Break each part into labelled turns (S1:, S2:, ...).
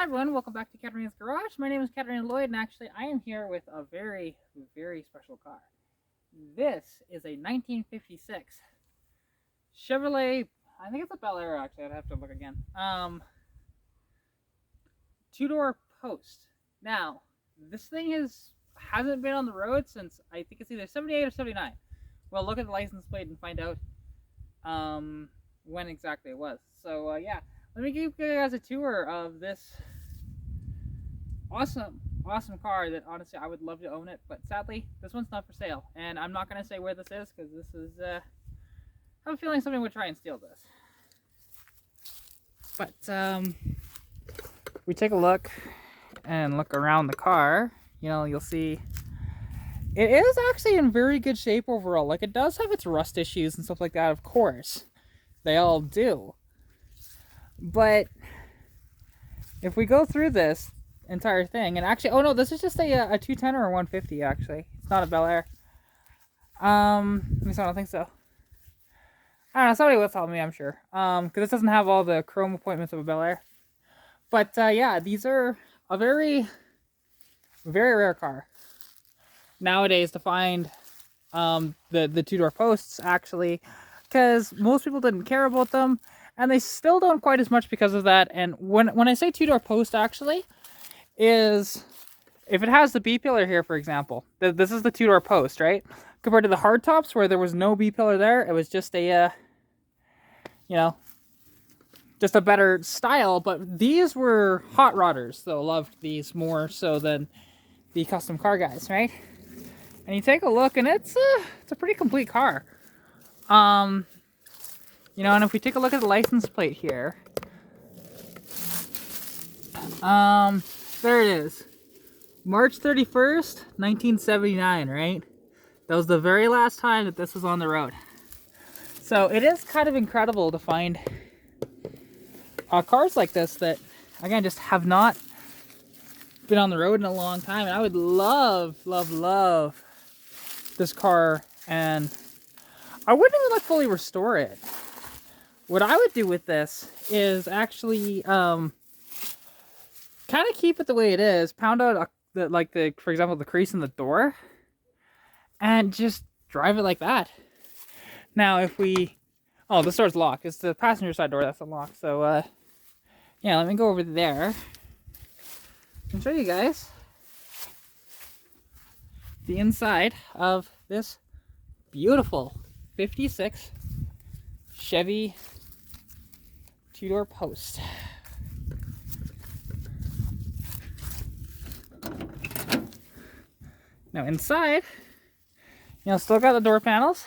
S1: everyone, welcome back to Katarina's Garage. My name is Katarina Lloyd, and actually I am here with a very, very special car. This is a 1956 Chevrolet, I think it's a Bel Air actually, I'd have to look again. Two-door post. Now, this thing hasn't been on the road since, I think it's either 78 or 79. Well, look at the license plate and find out when exactly it was. So, yeah. Let me give you guys a tour of this awesome car that honestly I would love to own it, but sadly this one's not for sale. And I'm not going to say where this is because this is, I have a feeling somebody would try and steal this. But we take a look and look around the car, you know, you'll see it is actually in very good shape overall. Like, it does have its rust issues and stuff like that, of course. They all do. But if we go through this entire thing, and actually, oh no, this is just a 210 or a 150 actually. It's not a Bel Air. At least I don't think so. I don't know, somebody will tell me, I'm sure. Because this doesn't have all the chrome appointments of a Bel Air. But yeah, these are a very, very rare car nowadays to find the two-door posts actually, because most people didn't care about them. And they still don't quite as much because of that. And when I say two-door post, actually, is if it has the B-pillar here, for example. This is the two-door post, right? Compared to the hardtops where there was no B-pillar there. It was just a, you know, just a better style. But these were hot rodders, so loved these more so than the custom car guys, right? And you take a look, and it's a pretty complete car. You know, and if we take a look at the license plate here, there it is. March 31st, 1979, right? That was the very last time that this was on the road. So it is kind of incredible to find cars like this that, again, just have not been on the road in a long time. And I would love this car, and I wouldn't even like fully restore it. What I would do with this is actually kind of keep it the way it is, pound out for example, the crease in the door, and just drive it like that. Now, if we, oh, this door's locked. It's the passenger side door that's unlocked. So, yeah, let me go over there and show you guys the inside of this beautiful 56 Chevy two-door post. Now inside, you know, still got the door panels.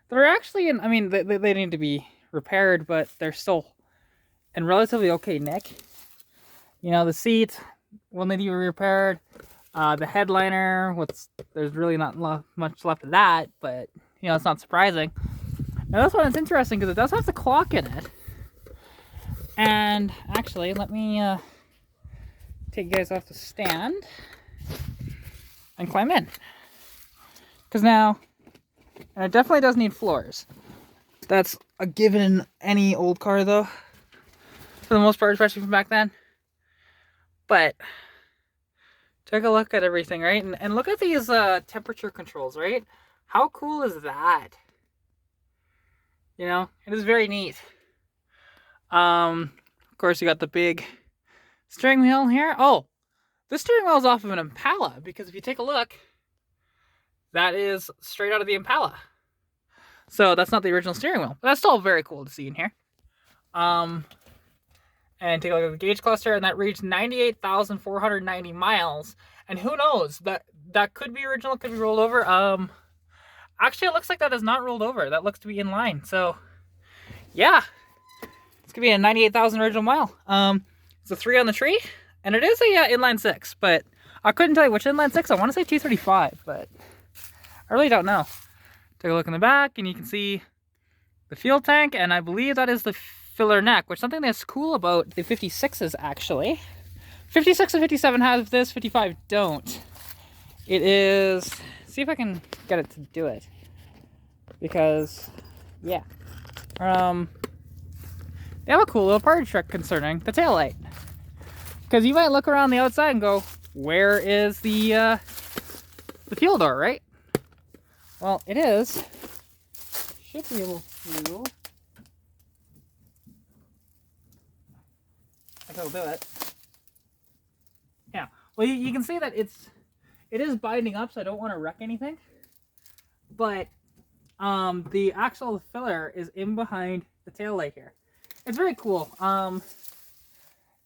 S1: They're actually in, I mean, they need to be repaired, but they're still in relatively okay nick. You know, the seat will need to be repaired. The headliner, there's really not much left of that, but, you know, it's not surprising. Now this one is interesting because it does have the clock in it. And actually, let me take you guys off the stand and climb in. Because now, and it definitely does need floors. That's a given in any old car though, for the most part, especially from back then. But take a look at everything, right? And look at these temperature controls, right? How cool is that? You know, it is very neat. Of course, you got the big steering wheel here. Oh, this steering wheel is off of an Impala, because if you take a look, that is straight out of the Impala. So that's not the original steering wheel, but that's still very cool to see in here. And take a look at the gauge cluster, and that reached 98,490 miles. And who knows, that could be original, could be rolled over. Actually, it looks like that is not rolled over. That looks to be in line. So, yeah. It's going to be a 98,000 original mile. It's a 3 on the tree. And it is a inline 6. But I couldn't tell you which inline 6. I want to say 235. But I really don't know. Take a look in the back. And you can see the fuel tank. And I believe that is the filler neck. Which is something that's cool about the 56s, actually. 56 and 57 have this. 55 don't. It is... See if I can get it to do it, because yeah, they have a cool little party trick concerning the taillight. Because you might look around the outside and go, where is the fuel door, right? Well, it is. Should be able to. I think I'll do it. Yeah. Well, you can see that it is binding up, so I don't want to wreck anything. But the actual filler is in behind the taillight here. It's very cool.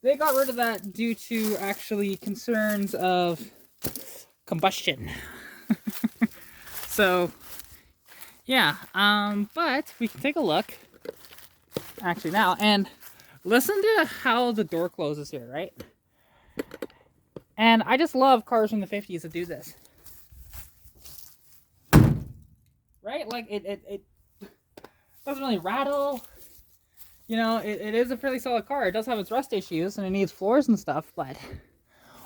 S1: They got rid of that due to actually concerns of combustion. So, yeah. But we can take a look actually now and listen to how the door closes here, right? And I just love cars from the 50s that do this. Right? Like, it doesn't really rattle. You know, it is a fairly solid car. It does have its rust issues, and it needs floors and stuff, but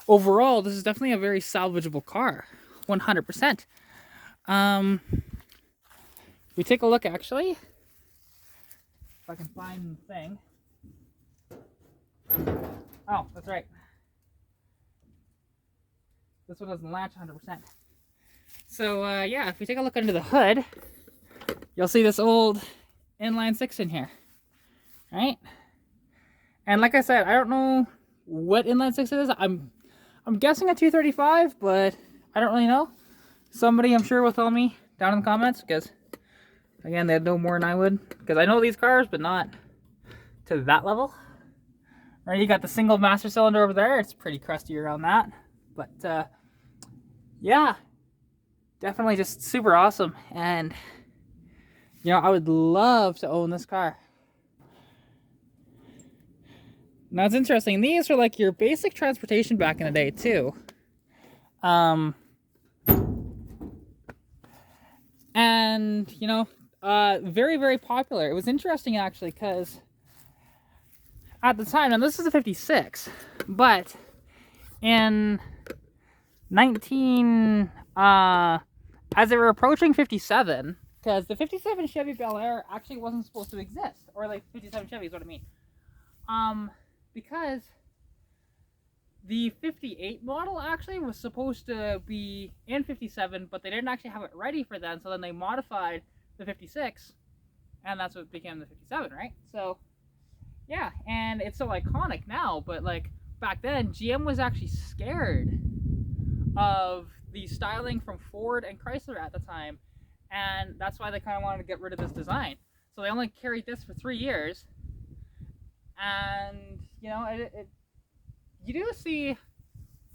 S1: overall, this is definitely a very salvageable car. 100%. We take a look, actually. If I can find the thing. Oh, that's right. This one doesn't latch 100%. So, yeah, if we take a look under the hood, you'll see this old inline 6 in here. Right? And like I said, I don't know what inline 6 it is. I'm guessing a 235, but I don't really know. Somebody, I'm sure, will tell me down in the comments, because, again, they'd know more than I would. Because I know these cars, but not to that level. Right, you got the single master cylinder over there. It's pretty crusty around that. But, yeah. Definitely just super awesome. And, you know, I would love to own this car. Now, it's interesting. These are like your basic transportation back in the day, too. And, you know, very, very popular. It was interesting, actually, because at the time, now this is a 56, but in as they were approaching 57, because the 57 Chevy Bel Air actually wasn't supposed to exist, or like 57 Chevy is what I mean. Because the 58 model actually was supposed to be in 57, but they didn't actually have it ready for then, so then they modified the 56, and that's what became the 57, right? So, yeah, and it's so iconic now, but like back then, GM was actually scared of the styling from Ford and Chrysler at the time, and that's why they kind of wanted to get rid of this design. So they only carried this for 3 years. And, you know, you do see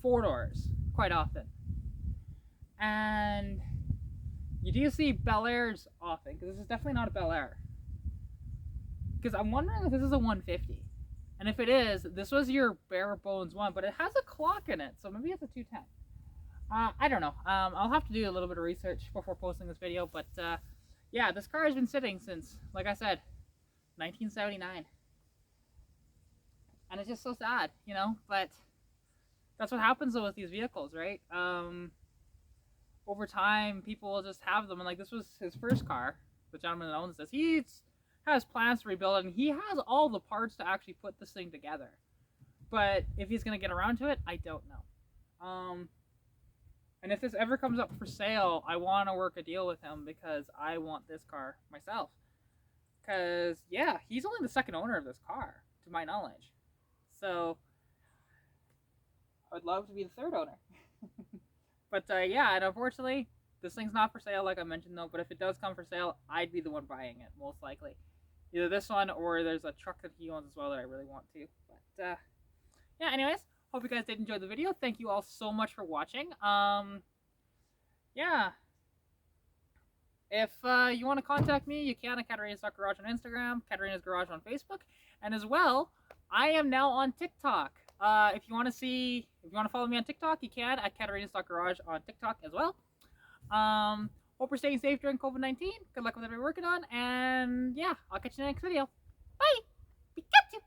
S1: 4 doors quite often. And you do see Bel Airs often, because this is definitely not a Bel Air. Because I'm wondering if this is a 150. And if it is, this was your bare bones one, but it has a clock in it, so maybe it's a 210. I don't know. I'll have to do a little bit of research before posting this video, but yeah, this car has been sitting since, like I said, 1979. And it's just so sad, you know, but that's what happens though with these vehicles, right? Over time, people will just have them, and like this was his first car, the gentleman that owns this. He has plans to rebuild it, and he has all the parts to actually put this thing together. But if he's going to get around to it, I don't know. And if this ever comes up for sale, I want to work a deal with him, because I want this car myself. Because, yeah, he's only the second owner of this car, to my knowledge. So, I would love to be the third owner. But, yeah, and unfortunately, this thing's not for sale, like I mentioned, though. But if it does come for sale, I'd be the one buying it, most likely. Either this one, or there's a truck that he owns as well that I really want to. But, yeah, anyways, hope you guys did enjoy the video. Thank you all so much for watching. Yeah. If you want to contact me, you can at Katarina's Garage on Instagram, Katarina's Garage on Facebook, and as well, I am now on TikTok. If you want to follow me on TikTok, you can at Katarina's Garage on TikTok as well. Hope you're staying safe during COVID-19. Good luck with everything you're working on, and yeah, I'll catch you in the next video. Bye! Pikachu!